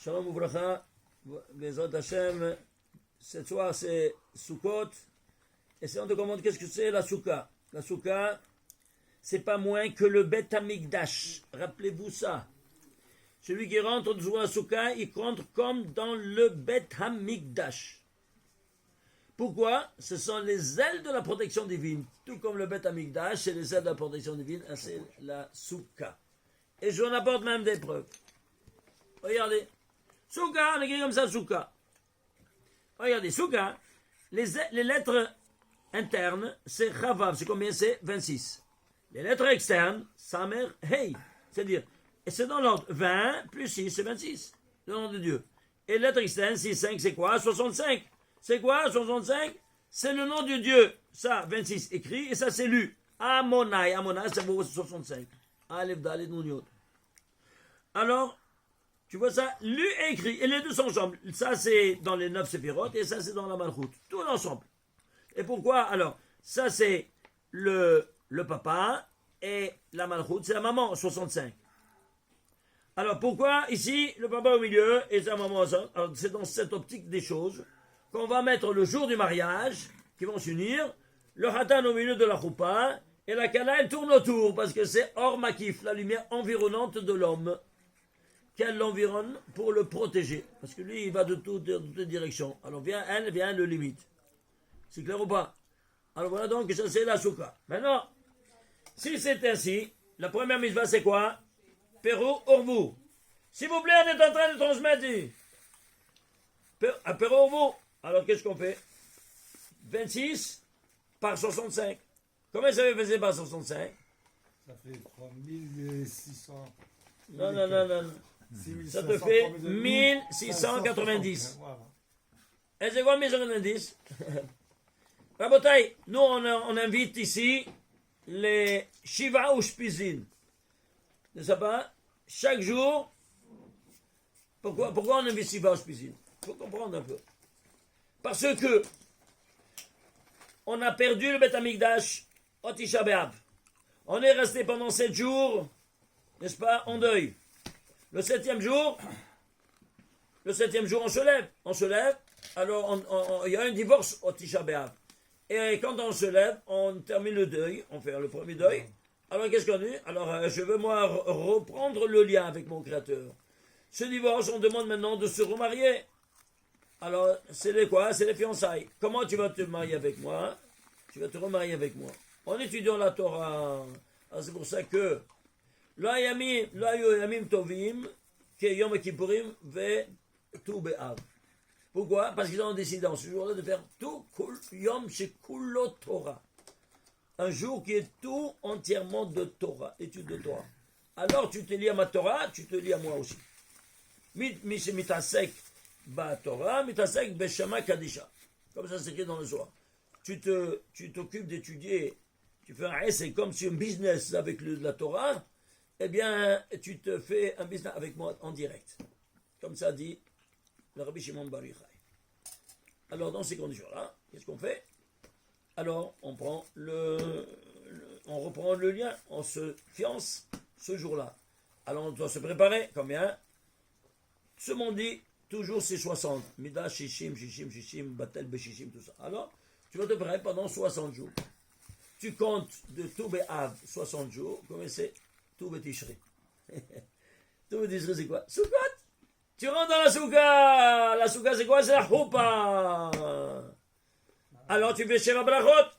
Shalom Uvracha, Bezrat Hashem. Cette soir c'est Sukkot. Essayons de comprendre qu'est-ce que c'est la Souka. La Souka, c'est pas moins que le Bet Hamikdash. Rappelez-vous ça. Celui qui rentre dans la Souka, il rentre comme dans le Bet Hamikdash. Pourquoi? Ce sont les ailes de la protection divine. Tout comme le Bet Hamikdash, c'est les ailes de la protection divine, c'est la Souka. Et je vous en apporte même des preuves. Regardez. Souka, on écrit comme ça, Souka. Regardez, Souka, les lettres internes, c'est Chavav, c'est combien? C'est 26. Les lettres externes, Samer, Hey. C'est-à-dire, et c'est dans l'ordre 20 plus 6, c'est 26. Le nom de Dieu. Et les lettres externes, 6, 5, c'est quoi? 65. C'est quoi, 65? C'est le nom de Dieu. Ça, 26 écrit, et ça, c'est lu. Amonai, Amonai, ça vaut 65. Aleph, Dalet, Nun, Yod. Alors, tu vois ça, lu et écrit, et les deux sont ensemble. Ça, c'est dans les 9 séphirotes, et ça, c'est dans la Malchut. Tout ensemble. Et pourquoi? Alors, ça, c'est le papa, et la Malchut, c'est la maman, 65. Alors, pourquoi ici, le papa au milieu, et sa maman ensemble? Alors, c'est dans cette optique des choses qu'on va mettre le jour du mariage, qui vont s'unir, le hatan au milieu de la choupa, et la kala, elle tourne autour, parce que c'est Or Makif, la lumière environnante de l'homme, qu'elle l'environne pour le protéger. Parce que lui, il va de toutes directions. Alors, elle vient le limite. C'est clair ou pas? Alors, voilà donc que ça, c'est la souka. Maintenant, si c'est ainsi, la première mitzvah, c'est quoi? Perou Orvou. S'il vous plaît, on est en train de transmettre. Perou Orvou. Alors, qu'est-ce qu'on fait? 26 par 65. Combien ça fait 26 par 65? Ça fait 3600. Non. Ça te fait 1690. Et c'est quoi 1690? Rabotai, nous on invite ici les Shiva ou Shpizin. Ne sais pas? Chaque jour. Pourquoi on invite Shiva ou Shpizin? Il faut comprendre un peu. Parce que on a perdu le Bet Hamikdash au Tisha B'Av. On est resté pendant 7 jours, n'est-ce pas, en deuil. Le septième jour, on se lève, alors il y a un divorce au Tisha B'Av. Et quand on se lève, on termine le deuil, on fait le premier deuil. Alors qu'est-ce qu'on dit? Alors je veux moi reprendre le lien avec mon Créateur. Ce divorce, on demande maintenant de se remarier. Alors c'est les quoi? C'est les fiançailles. Comment tu vas te marier avec moi? Tu vas te remarier avec moi. En étudiant la Torah, alors c'est pour ça que לא היו ימים טובים כיום הכיפורים וט"ו באב. Pourquoi? Parce qu'ils ont décidé en ce jour-là de faire tout yom shekulo Torah. Un jour qui est tout entièrement de Torah, étude de Torah. Alors tu te lis à ma Torah, tu te lis à moi aussi. Mi shemitasek ba Torah, mitasek beshama kadisha. Comme ça c'est écrit dans le Zohar. Tu t'occupes d'étudier, tu fais un c'est comme si un business avec la Torah. Eh bien, tu te fais un business avec moi en direct. Comme ça dit le Rabbi Shimon Bar Yochai. Alors, dans ces conditions-là, qu'est-ce qu'on fait? Alors, on reprend le lien, on se fiance ce jour-là. Alors, on doit se préparer. Combien? Ce monde dit, toujours c'est 60. Mida, Shishim, Batel, Beshishim, tout ça. Alors, tu vas te préparer pendant 60 jours. Tu comptes de tout Bé'av 60 jours, comme c'est tout Betishri. Tout Betishri, c'est quoi? Soukot. Tu rentres dans la souka. La souka, c'est quoi? C'est la choupa. Alors, tu fais Sheva Brachot.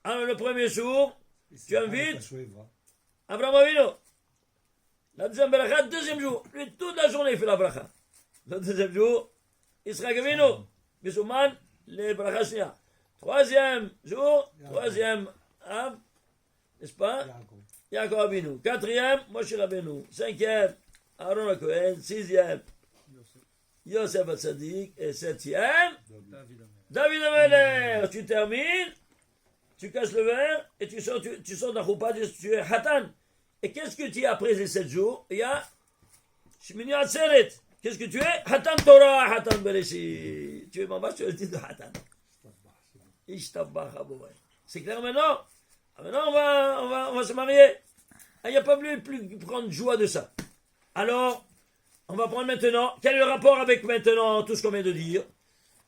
Alors, le premier jour, tu invites Abraham Avinu. La deuxième bracha, deuxième jour. Lui, toute la journée, il fait la bracha. Le deuxième jour, Israël Avinu. Bisouman, les brachas shnia. Troisième jour, troisième Av, n'est-ce pas? Yaakov Avinu. Quatrième, Moshe Rabbeinu. Cinquième, Aaron HaKohen. Sixième, Yosef HaTzadik. Et septième, David HaMelech. Tu termines, tu casses le verre et tu sors de la choupa, tu es Hatan. Et qu'est-ce que tu es après ces 7 jours? Il y a Shmini Atzeret. Qu'est-ce que tu es? Hatan Torah, Hatan Bereshit. Tu es mambash, tu es le titre de Hatan. C'est clair maintenant? Maintenant, on va se marier. Il n'y a pas plus grande joie de ça. Alors, On va prendre maintenant, quel est le rapport avec maintenant tout ce qu'on vient de dire?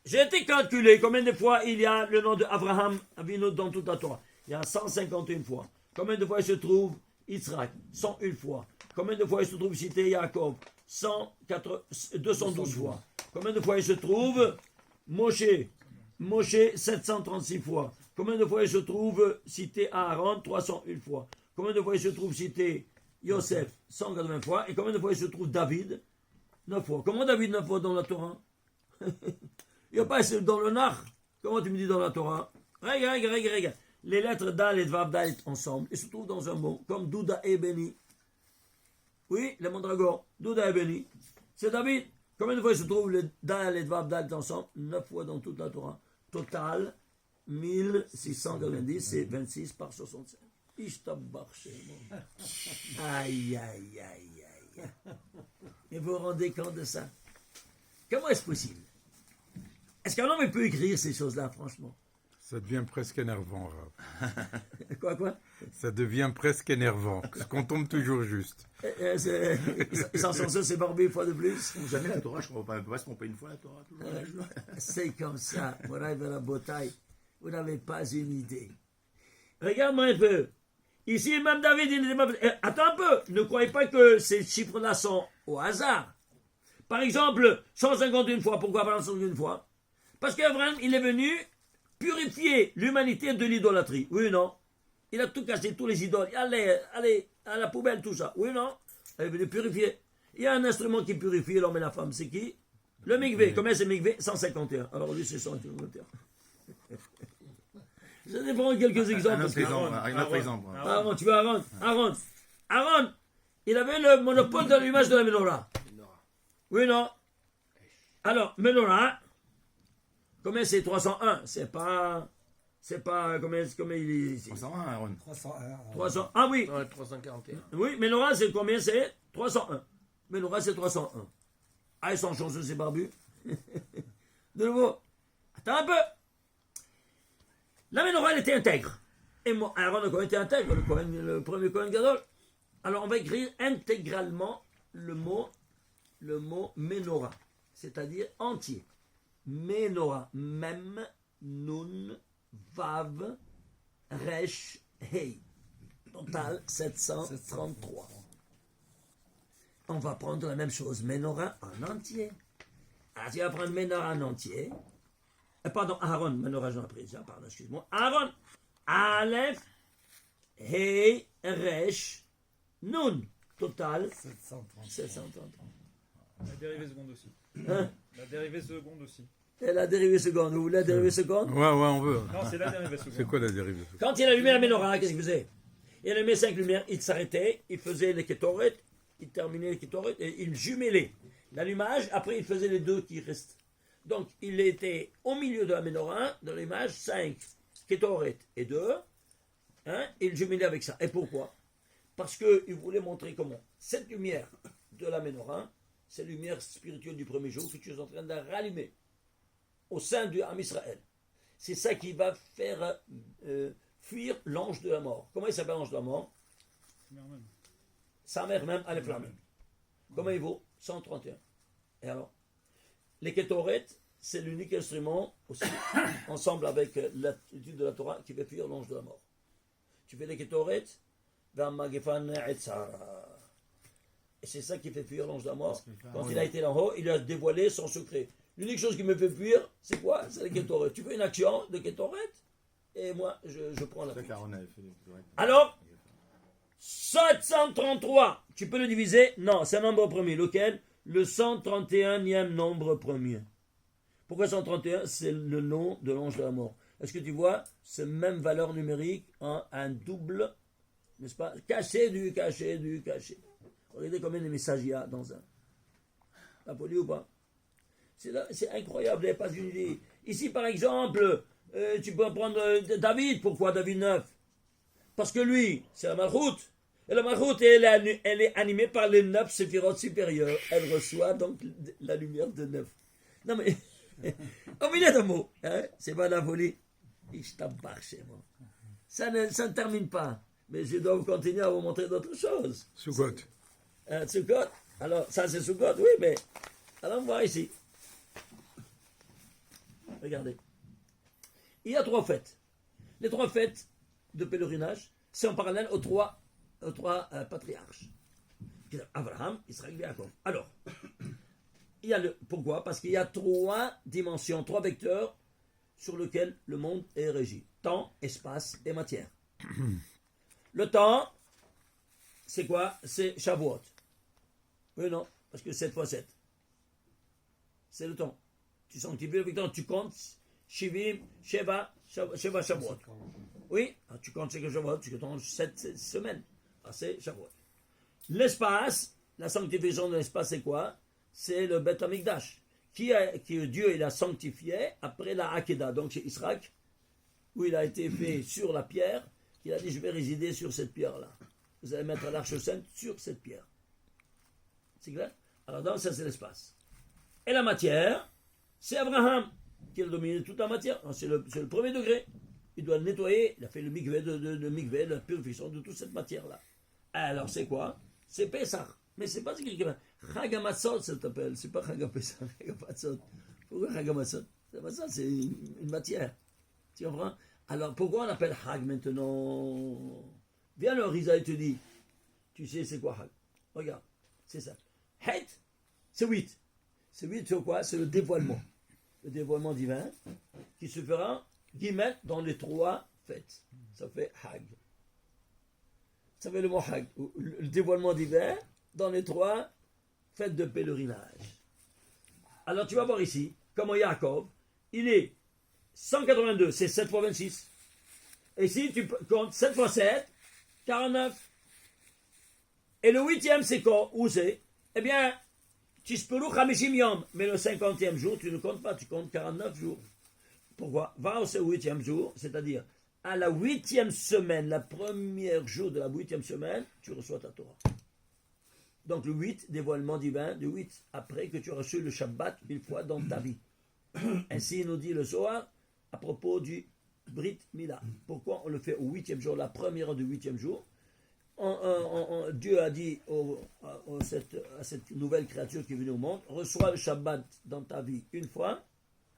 J'ai été calculé combien de fois il y a le nom d'Abraham Avinu dans toute la Torah. Il y a 151 fois. Combien de fois il se trouve Yitzhak? 101 fois. Combien de fois il se trouve cité Jacob? 212 fois. Combien de fois il se trouve Moshe? Moshe, 736 fois. Combien de fois il se trouve cité Aaron? 301 fois. Combien de fois il se trouve cité Yosef? 180 fois. Et combien de fois il se trouve David? 9 fois. Comment David 9 fois dans la Torah? Il n'y a pas dans le Nach. Comment tu me dis dans la Torah? Regarde. Les lettres Dal et Vav Dal ensemble, ils se trouvent dans un mot, comme Douda et Beni. Oui, les mandragores, Douda et Beni. C'est David. Combien de fois il se trouve les Dal et Vav Dal ensemble? 9 fois dans toute la Torah. Total, 1690, c'est 26 par 67. Ishtabach Shemo. Aïe. Et vous vous rendez compte de ça? Comment est-ce possible? Est-ce qu'un homme peut écrire ces choses-là, franchement? Ça devient presque énervant, Rav. Quoi? Ça devient presque énervant, parce qu'on tombe toujours juste. Ils s'en sont c'est barbé une fois de plus. Jamais la Torah, je crois pas. Parce qu'on paye une fois la Torah. Toujours. C'est comme ça. Moraï vers la bataille. Vous n'avez pas une idée. Regarde-moi un peu. Ici, même David, il n'était pas... Attends un peu. Ne croyez pas que ces chiffres-là sont au hasard. Par exemple, 151 fois. Pourquoi pas 151 fois? Parce qu'Abraham, il est venu purifier l'humanité de l'idolâtrie. Oui ou non? Il a tout cassé, tous les idoles. Allez, à la poubelle, tout ça. Oui ou non? Il est venu purifier. Il y a un instrument qui purifie l'homme et la femme. C'est qui? Le mikvé. Combien c'est mikvé? 151. Alors lui, c'est 151. Je vais prendre quelques exemples. Un autre exemple. Aaron, tu veux Aaron? Aaron, il avait le monopole de l'image de la menorah. Oui ou non? Alors, menorah, combien c'est 301? C'est pas combien il est ici? 301, Aaron. 300. Ah oui. Ouais, 341. Oui, menorah c'est combien? C'est 301. Menorah c'est 301. Ah, ils sont chanceux ces barbus. De nouveau. Attends un peu. La menorah elle était intègre. Et moi, Aaron le Kohen était intègre, le premier Kohen Gadol. Alors on va écrire intégralement le mot menorah, c'est-à-dire entier. Menorah, Mem, Nun, Vav, Resh, Hei. Total 733. On va prendre la même chose, Menorah en entier. Alors tu vas prendre Menorah en entier. Pardon, Aaron, Menorah j'en ai pris déjà, pardon, excuse-moi. Aaron, Aleph, Hei, Resh, Nun. Total 733. La dérivée seconde aussi. Hein? La dérivée seconde aussi. Et la dérivée seconde, vous voulez la dérivée seconde? Ouais, on veut. Non, c'est la dérivée seconde. C'est quoi la dérivée? Quand il allumait la menorah, qu'est-ce qu'il faisait? Il allumait 5 lumières, il s'arrêtait, il faisait les kétoret, il terminait les kétoret et il jumelait l'allumage, après il faisait les deux qui restent. Donc il était au milieu de la menorah, de l'allumage, 5 kétoret et 2, hein, et il jumelait avec ça. Et pourquoi? Parce qu'il voulait montrer comment cette lumière de la menorah, c'est la lumière spirituelle du premier jour que tu es en train de rallumer au sein du Ham Israël. C'est ça qui va faire fuir l'ange de la mort. Comment il s'appelle l'ange de la mort? Sa mère même, Aleph Lamed. Comment il vaut? 131. Et alors? Les Kétoret, c'est l'unique instrument aussi, ensemble avec l'étude de la Torah, qui fait fuir l'ange de la mort. Tu fais les Kétoret, et c'est ça qui fait fuir l'ange de la mort. Quand il a été là-haut, il a dévoilé son secret. L'unique chose qui me fait fuir, c'est quoi? C'est les Kétoret. Tu fais une action de Kétoret, et moi, je prends la fuite. Alors, 733, tu peux le diviser? Non, c'est un nombre premier. Lequel? Le 131e nombre premier. Pourquoi 131? C'est le nom de l'ange de la mort. Est-ce que tu vois? C'est même valeur numérique, un double, n'est-ce pas? Caché du caché du caché. Regardez combien de messages il y a dans un. La folie ou pas? C'est incroyable, il n'y a pas une idée. Ici, par exemple, tu peux prendre David. Pourquoi David 9? Parce que lui, c'est la Malchoute. Et la Malchoute, elle est animée par les 9 séphirotes supérieures. Elle reçoit donc la lumière de 9. Non mais, au milieu de mots, hein, c'est pas la folie. Ça ne termine pas. Mais je dois vous continuer à vous montrer d'autres choses. Sukkot. Sukkot, Alors, ça c'est Sukkot, oui, mais allons voir ici. Regardez. Il y a 3 fêtes. Les 3 fêtes de pèlerinage, c'est en parallèle aux trois patriarches. Abraham, Israël et Jacob. Alors, il y a pourquoi? Parce qu'il y a 3 dimensions, 3 vecteurs sur lesquels le monde est régi. Temps, espace et matière. Le temps, c'est quoi? C'est Shavuot. Oui, non, parce que 7 fois 7. C'est le temps. Tu sanctifies le temps, tu comptes Shivim, Sheva, Shavuot. Oui, tu comptes Shavuot, tu comptes 7 semaines. Ah, c'est Shavuot. L'espace, la sanctification de l'espace, c'est quoi? C'est le Beth Amikdash, que Dieu il a sanctifié après la Hakeda, donc c'est Israël, où il a été fait sur la pierre, il a dit je vais résider sur cette pierre-là. Vous allez mettre l'arche sainte sur cette pierre. C'est clair? Alors donc ça c'est l'espace. Et la matière, c'est Abraham qui a dominé toute la matière. C'est le premier degré. Il doit le nettoyer, il a fait le mikvé, de mikvé, la purification de toute cette matière-là. Alors c'est quoi? C'est Pessah. Mais c'est pas écrit comme Chag HaMatzot, ça s'appelle. C'est pas Chag HaPessah, Chag HaMatzot. Pourquoi Chag HaMatzot? Ça, c'est une matière. Tu comprends? Alors pourquoi on appelle Chag maintenant? Viens le Risa, il te dit, tu sais c'est quoi Chag? Regarde, c'est ça. Het, c'est 8. C'est 8 sur quoi? C'est le dévoilement. Le dévoilement divin qui se fera, guillemets, dans les 3 fêtes. Ça fait Chag. Ça fait le mot Chag. Le dévoilement divin dans les 3 fêtes de pèlerinage. Alors tu vas voir ici, comment Jacob, il est 182, c'est 7 fois 26. Et si tu comptes 7 fois 7, 49. Et le 8e, c'est quoi? Où c'est? Eh bien, Tispelu Chamishim Yom. Mais le 50e jour, tu ne comptes pas, tu comptes 49 jours. Pourquoi? Va au 8e jour, c'est-à-dire à la 8e semaine, la première jour de la 8e semaine, tu reçois ta Torah. Donc le 8, dévoilement divin, le 8 après que tu as reçu le Shabbat une fois dans ta vie. Ainsi il nous dit le Zohar à propos du Brit Mila. Pourquoi on le fait au 8e jour, la première heure du 8e jour? Dieu a dit à cette nouvelle créature qui est venue au monde, reçois le Shabbat dans ta vie une fois,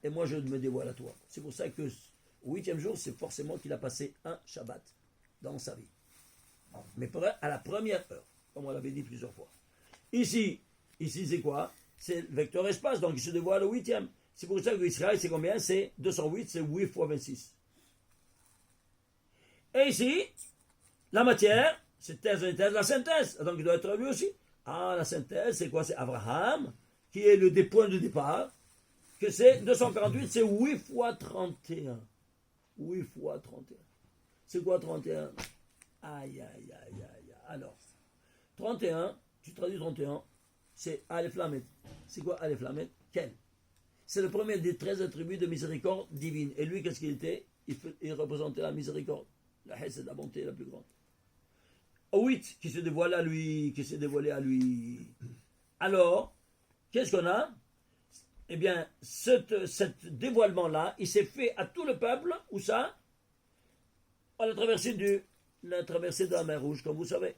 et moi je me dévoile à toi. C'est pour ça que au 8e jour, c'est forcément qu'il a passé un Shabbat dans sa vie. Mais à la première heure, comme on l'avait dit plusieurs fois. Ici c'est quoi? C'est le vecteur espace, donc il se dévoile au 8e. C'est pour ça que Israël, c'est combien? C'est 208, c'est 8 fois 26. Et ici, la matière, c'est thèse, la synthèse. Donc il doit être lui aussi. Ah, la synthèse, c'est quoi? C'est Abraham, qui est le point de départ, que c'est 248, c'est 8 fois 31. 8 fois 31. C'est quoi 31? Aïe, aïe, aïe, aïe. Alors, 31, tu traduis 31, c'est Aleph Lamed. C'est quoi Aleph Lamed? Quel? C'est le premier des 13 attributs de miséricorde divine. Et lui, qu'est-ce qu'il était? Il représentait la miséricorde. La haine, c'est la bonté la plus grande. Au 8, qui se dévoile à lui, qui s'est dévoilé à lui. Alors, qu'est-ce qu'on a? Eh bien, ce dévoilement-là, il s'est fait à tout le peuple, où ça? À la traversée de la mer Rouge, comme vous savez.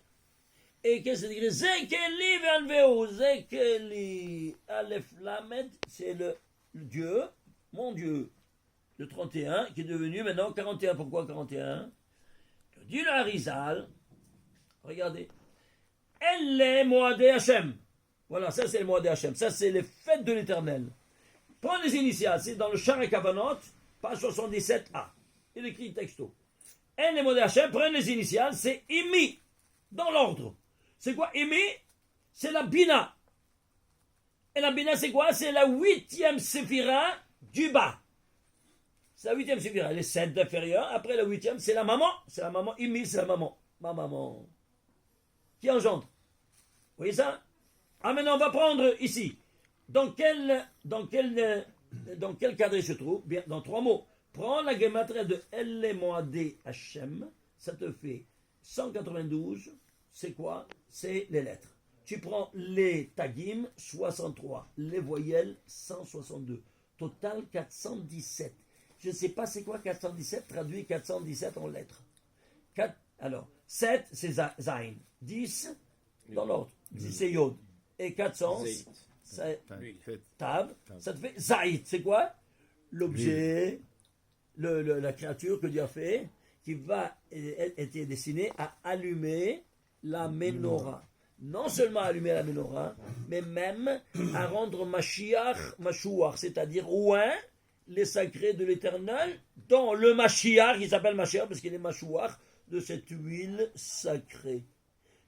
Et qu'est-ce que c'est écrit? Zekeli Vanveo, Zekeli Aleph Lamed, c'est le Dieu, mon Dieu, le 31, qui est devenu maintenant 41. Pourquoi 41? Dit le Harizal, regardez, Elle Moadé Hachem. Voilà, ça c'est le Moadé Hachem, ça c'est les fêtes de l'éternel. Prends les initiales, c'est dans le Shara Kavanot, page 77a. Il écrit texto. Elle Moadé Hachem, prends les initiales, c'est Imi, dans l'ordre. C'est quoi Imi? C'est la Bina. Et la Bina c'est quoi? C'est la 8e séphira du bas. C'est la 8e séphira. Les 7 d'inférieur. Après la 8e, c'est la maman. C'est la maman. Imi, c'est la maman. Ma maman. Qui engendre. Vous voyez ça? Ah, maintenant, on va prendre ici. Dans quel cadre il se trouve? Bien, dans 3 mots. Prends la gematria de Elle Moadé Hachem. Ça te fait 192. C'est quoi? C'est les lettres. Tu prends les tagim, 63. Les voyelles, 162. Total, 417. Je ne sais pas c'est quoi 417, traduit 417 en lettres. 4, alors, 7, c'est Zain. 10, dans l'ordre. 10, c'est Yod. Et 400, Zayt. Fait. Tav, ça te fait Zaït. C'est quoi? L'objet, la créature que Dieu a fait, qui va être destinée à allumer la menorah. Non seulement allumer la menorah, mais même à rendre Mashiach, c'est-à-dire oint les sacrés de l'Éternel, dans le Mashiach, qui s'appelle Mashiach parce qu'il est Mashiach, de cette huile sacrée.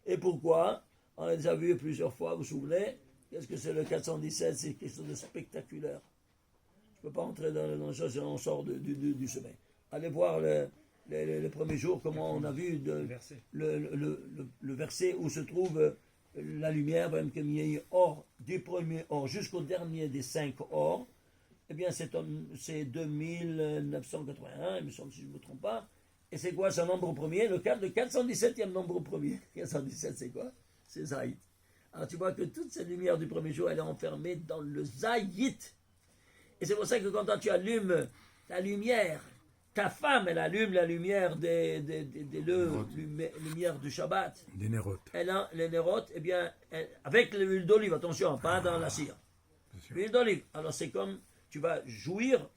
Et pourquoi? On l'a déjà vu plusieurs fois, vous vous souvenez? Qu'est-ce que c'est le 417? C'est quelque chose de spectaculaire. Je ne peux pas entrer dans les choses, on sort du sommet. Allez voir le premier jour, comment on a vu le verset où se trouve la lumière, même comme il y a eu or, du premier or jusqu'au dernier des 5 or, eh bien c'est 2981, il me semble, si je ne me trompe pas. Et c'est quoi ce nombre premier? Le 417e nombre premier. 417, c'est quoi? C'est Zaït. Alors tu vois que toute cette lumière du premier jour, elle est enfermée dans le Zaït. Et c'est pour ça que quand toi, tu allumes la lumière, ta femme, elle allume la lumière lumière du Shabbat. Des nérotes. Elle a les nérotes, eh bien, avec l'huile d'olive, attention, pas dans la cire. L'huile d'olive. Alors c'est comme, tu vas jouir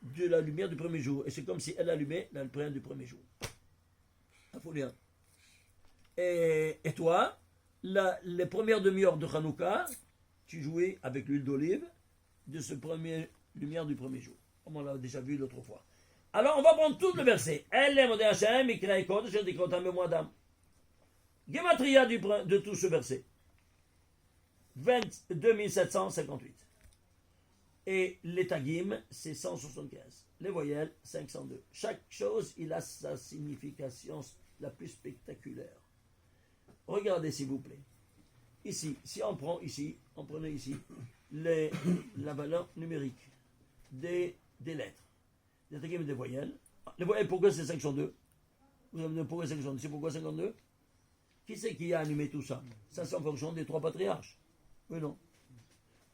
de la lumière du premier jour. Et c'est comme si elle allumait la lumière du premier jour. Il faut lire. Et toi, les premières demi-heures de Hanouka, tu jouais avec l'huile d'olive de ce premier lumière du premier jour. Comme on l'a déjà vu l'autre fois. Alors, on va prendre tout le verset. Elle est modèle Hachem, Mikra Kodesh, je dis Kotam Moadam. Gematria de tout ce verset. 2758. Et les tagim, c'est 175. Les voyelles, 502. Chaque chose, il a sa signification la plus spectaculaire. Regardez, s'il vous plaît. Ici, si on prend ici, on prenait ici la valeur numérique des lettres. Des tagim et des voyelles. Les voyelles, pourquoi c'est 502? Vous avez dit pourquoi 502? C'est pourquoi 52? Qui c'est qui a animé tout ça? Ça, c'est en fonction des 3 patriarches. Oui, non.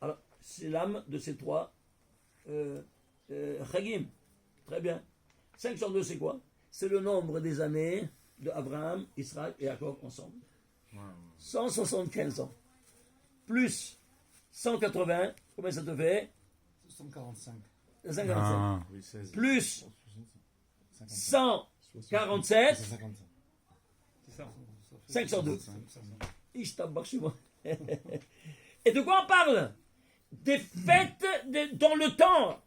Alors, c'est l'âme de ces 3 Chagim. Très bien. 502, c'est quoi? C'est le nombre des années de Abraham, Israël et Jacob ensemble. 175 ans. Plus 180, combien ça te fait? 145. 145. Ah, Oui, 16. Plus 147, C'est 55. C'est ça. 502. Ishtabach chez moi. Et de quoi on parle? Des fêtes dans le temps.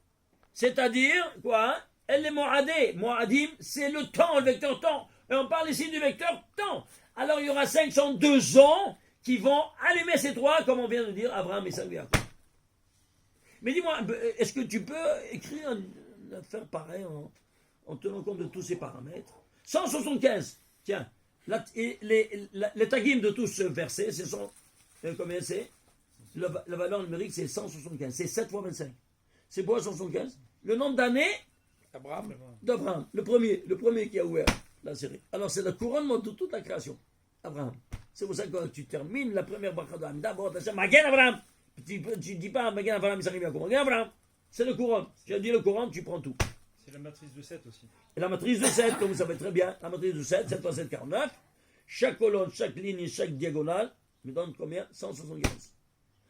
C'est-à-dire, quoi? Elle est Moadé. Moadim, c'est le temps, le vecteur temps. Et on parle ici du vecteur temps. Alors il y aura 502 ans qui vont allumer ces 3, comme on vient de dire, Abraham, Isaac et Jacob. Mais dis-moi, est-ce que tu peux écrire une affaire pareille en tenant compte de tous ces paramètres? 175. Tiens, les tagim de tout ce verset, c'est combien c'est? La valeur numérique, c'est 175. C'est 7 fois 25. C'est quoi 175? Le nombre d'années d'Abraham. Le premier qui a ouvert la série. Alors, c'est le couronnement de toute la création. Abraham. C'est pour ça que quand tu termines la première bracha d'Abraham, d'abord, tu dis Magen Abraham. Tu ne dis pas Magen Abraham, il s'arrive à comment? Magen Abraham. C'est le couronne. Tu as dit le couronne, tu prends tout. C'est la matrice de 7 aussi. Et la matrice de 7, comme vous savez très bien, la matrice de 7, 7 fois 7, 49. Chaque colonne, chaque ligne et chaque diagonale me donne combien? 175.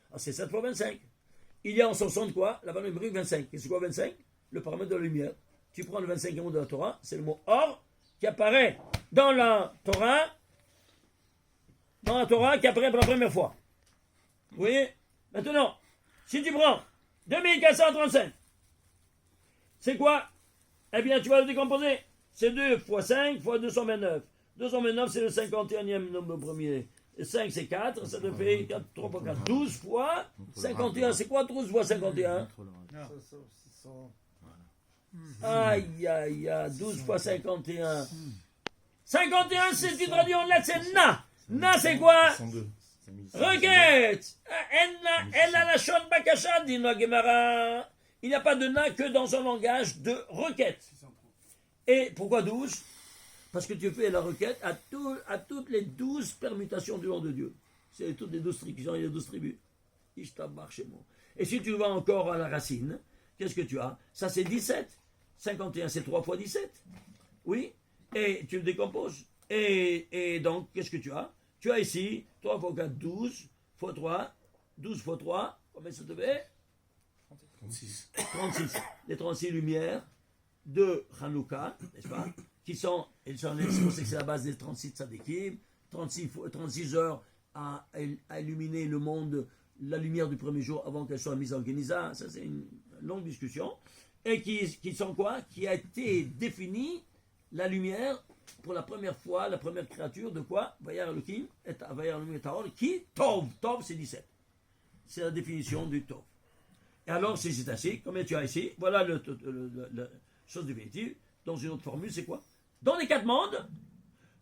Alors, c'est 7 fois 25. Il y a en 60 quoi? La valeur numérique 25. Et c'est quoi 25? Le paramètre de la lumière. Tu prends le 25e mot de la Torah, c'est le mot or, qui apparaît dans la Torah, qui apparaît pour la première fois. Vous voyez? Maintenant, si tu prends 2435, c'est quoi? Eh bien, tu vas le décomposer. C'est 2 fois 5 fois 229. 229, c'est le 51e nombre premier. Et 5, c'est 4. Ça te fait 4, 3 fois 4. 12 fois 51. C'est quoi 12 fois 51? Aïe, aïe, aïe. 12 fois 51. 51, c'est tu traduis en lettres, c'est Na. Na, c'est quoi? 102. Requête. Elle a la shon bakasha, dit la Gemara. Il n'y a pas de Na que dans un langage de requête. Et pourquoi 12? Parce que tu fais la requête à toutes les 12 permutations du nom de Dieu. C'est toutes les 12 tribus, les 12 tribus. Et si tu vas encore à la racine, qu'est-ce que tu as? Ça, c'est 17. 51, c'est 3 fois 17. Oui. Et tu le décomposes. Et donc, qu'est-ce que tu as? Tu as ici 3 fois 4, 12 fois 3, 12 fois 3, combien ça te fait? 36. 36. Les 36 lumières de Hanouka, n'est-ce pas? Qui sont, c'est pour ça que c'est la base des 36 tzadikim, 36 heures à illuminer le monde, la lumière du premier jour avant qu'elle soit mise en Geniza. Ça, c'est une longue discussion. Et qui sont quoi? Qui a été définie la lumière pour la première fois, la première créature de quoi? Vayar Elohim et Vayar Elohim et Tahor, qui Tov. Tov, c'est 17. C'est la définition du Tov. Et alors, si c'est ainsi, comme tu as ici, voilà la chose définitive. Dans une autre formule, c'est quoi? Dans les 4 mondes,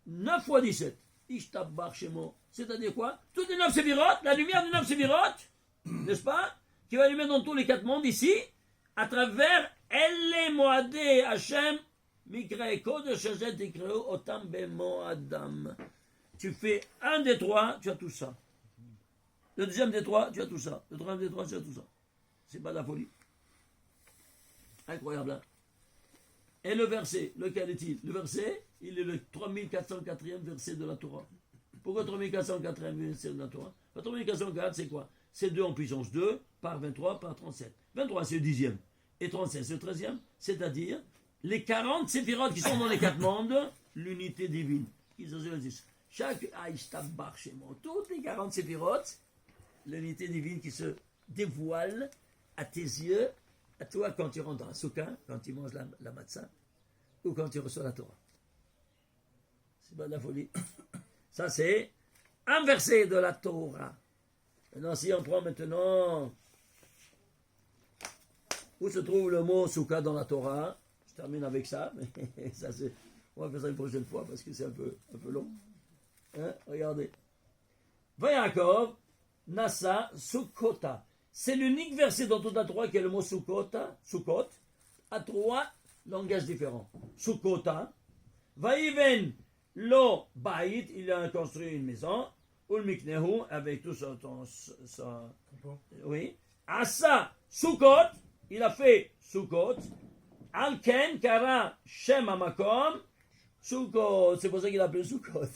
9 fois 17. Ishtabach Shemo. C'est-à-dire quoi? Toutes les 9 sévirotes, la lumière des 9 sévirotes, n'est-ce pas? Qui va allumer dans tous les 4 mondes ici, à travers Elle Moadé Hashem, Mikra Kodesh Hashem Tikreu Otam Bemo Adam. Tu fais un des 3, tu as tout ça. Le deuxième des 3, tu as tout ça. Le troisième des 3, tu as tout ça. C'est pas de la folie. Incroyable, hein? Et le verset, lequel est-il? Le verset, il est le 3404e verset de la Torah. Pourquoi 3404e verset de la Torah? Le 3404, c'est quoi? C'est 2 en puissance 2 par 23 par 37. 23, c'est le 10e. Et 37, c'est le 13e. C'est-à-dire, les 40 séphirotes qui sont dans les 4 mondes, l'unité divine. Chaque Aïshtabach Shemo, toutes les 40 séphirotes, l'unité divine qui se dévoile à tes yeux, à toi quand tu rentres dans la soukha, quand tu manges la matzah, ou quand tu reçois la Torah. C'est pas de la folie. Ça, c'est un verset de la Torah. Maintenant, si on prend maintenant où se trouve le mot soukha dans la Torah, je termine avec ça, mais ça c'est, on va faire ça une prochaine fois parce que c'est un peu long. Hein? Regardez. Vayakov, Nasa, Sukkota. C'est l'unique verset dans toute la Torah qui est le mot Sukkota, Sukkot, à 3 langages différents. Sukkota, Vaïven, Lo, Baït, il a construit une maison, Ulmiknehu, avec tout son oui. Asa, Sukkot, il a fait Sukkot, Alken, Kara, Shem Amakom, Sukkot, c'est pour ça qu'il a appelé Sukkot.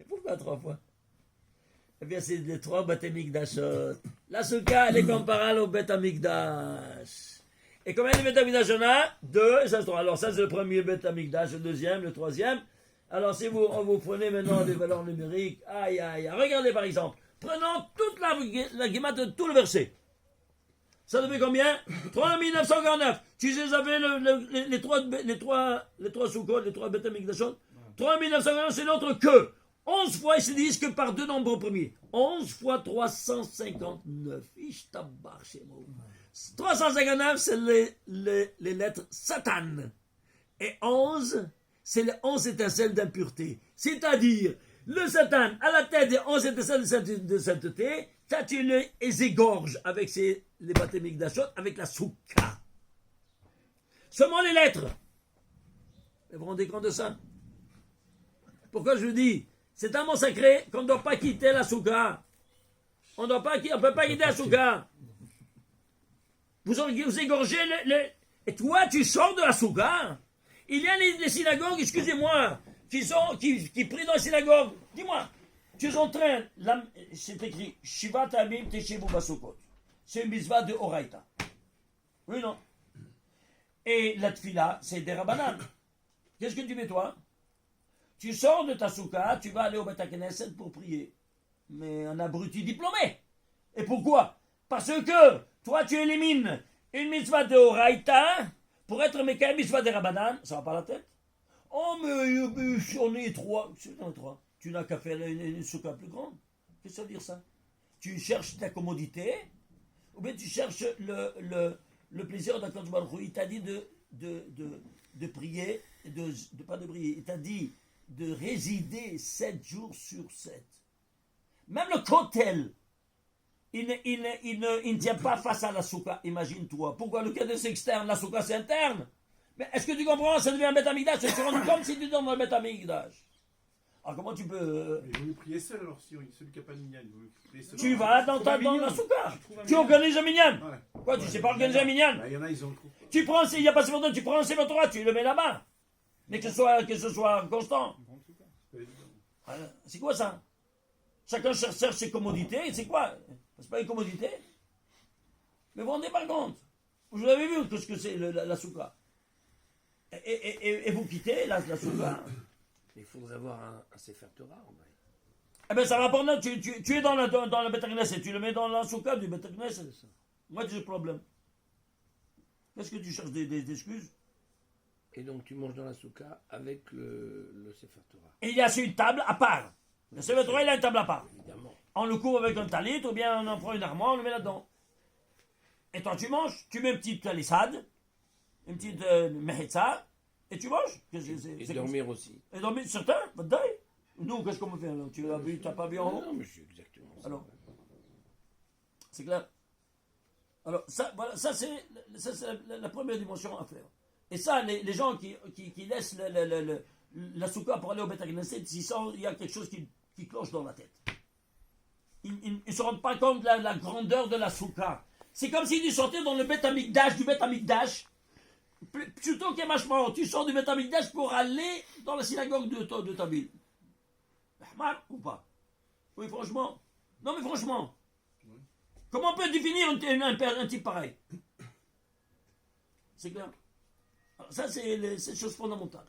Pourquoi 3 fois? Eh bien, c'est les 3 Beth Amikdashot. La Soukha, elle est comparable au Beth Amikdash. Et combien de Beth Amikdash on a? 2, et ça se trouve. Alors, ça, c'est le premier Beth Amikdash, le deuxième, le troisième. Alors, si vous prenez maintenant des valeurs numériques, aïe, aïe, aïe. Regardez, par exemple. Prenons toute la guimate de tout le verset. Ça devait combien? 3949. Tu sais, avez les 3 Soukhot, les 3 Beth Amikdashot? 3949, c'est notre que. 11 fois, ils se disent que par 2 nombres premiers. 11 fois 359. Ishtabach Shemo. 359, c'est les lettres Satan. Et 11, c'est les 11 étincelles d'impureté. C'est-à-dire, le Satan, à la tête des 11 étincelles de sainteté, ça tu les égorges avec les Beth Amikdashot, avec la Soukha. Seulement les lettres. Vous vous rendez compte de ça? Pourquoi je dis? C'est tellement sacré qu'on ne doit pas quitter la Soukha. On ne peut pas quitter la Soukha. Vous égorgez et toi, tu sors de la Soukha. Il y a les synagogues, excusez-moi, qui prient dans les synagogues. Dis-moi, tu es en train, c'est écrit, Shivat Amim Teshevu Basukot. C'est une mitzvah de Oraita. Oui, non? Et la tfila, c'est des Rabbanan. Qu'est-ce que tu fais, toi? Tu sors de ta soukha, tu vas aller au Beth Knesset pour prier. Mais un abruti diplômé. Et pourquoi? Parce que toi, tu élimines une mitzvah de Horaïta pour être Mekayem mitzvah de Rabbanan. Ça va pas la tête? Oh, mais on est 3. Tu n'as qu'à faire une soukha plus grande. Qu'est-ce que ça veut dire ça? Tu cherches ta commodité ou bien tu cherches le plaisir d'Akadosh Baruch Hu. Il t'a dit de prier, pas de prier. Il t'a dit de résider 7 jours sur 7. Même le kotel, il ne tient pas face à la soukha. Imagine-toi. Pourquoi le kotel c'est externe, la soukha c'est interne? Mais est-ce que tu comprends? Ça devient un Beth Amikdash. C'est comme si tu es dans le Beth Amikdash. Alors comment tu peux... Mais il vaut mieux prier seul alors, si celui qui n'a pas de minyan. Il vaut mieux prier seul. Tu vas dans la soukha. Tu organises un minyan. Ouais. Quoi, tu sais pas organiser un minyan? Il y en a, ils ont le trou. Tu prends, il n'y a pas si longtemps, tu prends un Sefer Torah, tu le mets là-bas. Mais que ce soit constant. C'est quoi ça? Chacun cherche ses commodités, c'est quoi? C'est pas une commodité. Mais vous vous rendez pas compte. Vous avez vu ce que c'est la souka. Et vous quittez la souka. Il faudrait avoir un Sefer Torah en vrai. Eh bien, ça va pas. Tu es dans le Beth Knesset, tu le mets dans la souka du Beth Knesset. Moi, j'ai le problème. Qu'est-ce que tu cherches des excuses? Et donc tu manges dans la souka avec le Sefer Torah. Et il y a aussi une table à part. Le Sefer Torah, il a une table à part. Évidemment. On le couvre avec un talit, ou bien on en prend une armoire, on le met là-dedans. Et toi, tu manges. Tu mets une petite talissade, une petite mehetza, et tu manges. Et dormir aussi. Et dormir, certains, pas de deuil. Nous, qu'est-ce qu'on me fait alors? Tu n'as pas vu en haut? Non, mais je suis exactement ça. Alors, c'est clair. Alors, ça, voilà, ça c'est la première dimension à faire. Et ça, les gens qui laissent la souka pour aller au Beth Knesset, il y a quelque chose qui cloche dans la tête. Ils ne se rendent pas compte de la grandeur de la souka. C'est comme s'ils sortaient dans le Beth Amikdash, du Beth Amikdash. Plutôt qu'il y a machement, tu sors du Beth Amikdash pour aller dans la synagogue de ta ville. Ahmar ou pas? Oui, franchement. Non, mais franchement. Comment on peut définir un type pareil? C'est clair. Alors, ça, c'est une chose fondamentale.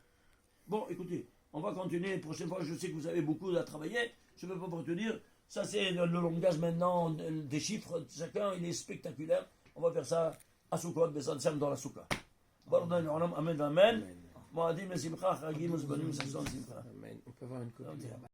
Bon, écoutez, on va continuer. La prochaine fois, je sais que vous avez beaucoup à travailler. Je ne vais pas vous retenir. Ça, c'est le langage maintenant des chiffres. Chacun, il est spectaculaire. On va faire ça à Sukkot, mais ça dans la Souka. Amen, amen. Amen. Moadim, simcha, chagim, zbanim, Amen. On peut avoir une copie.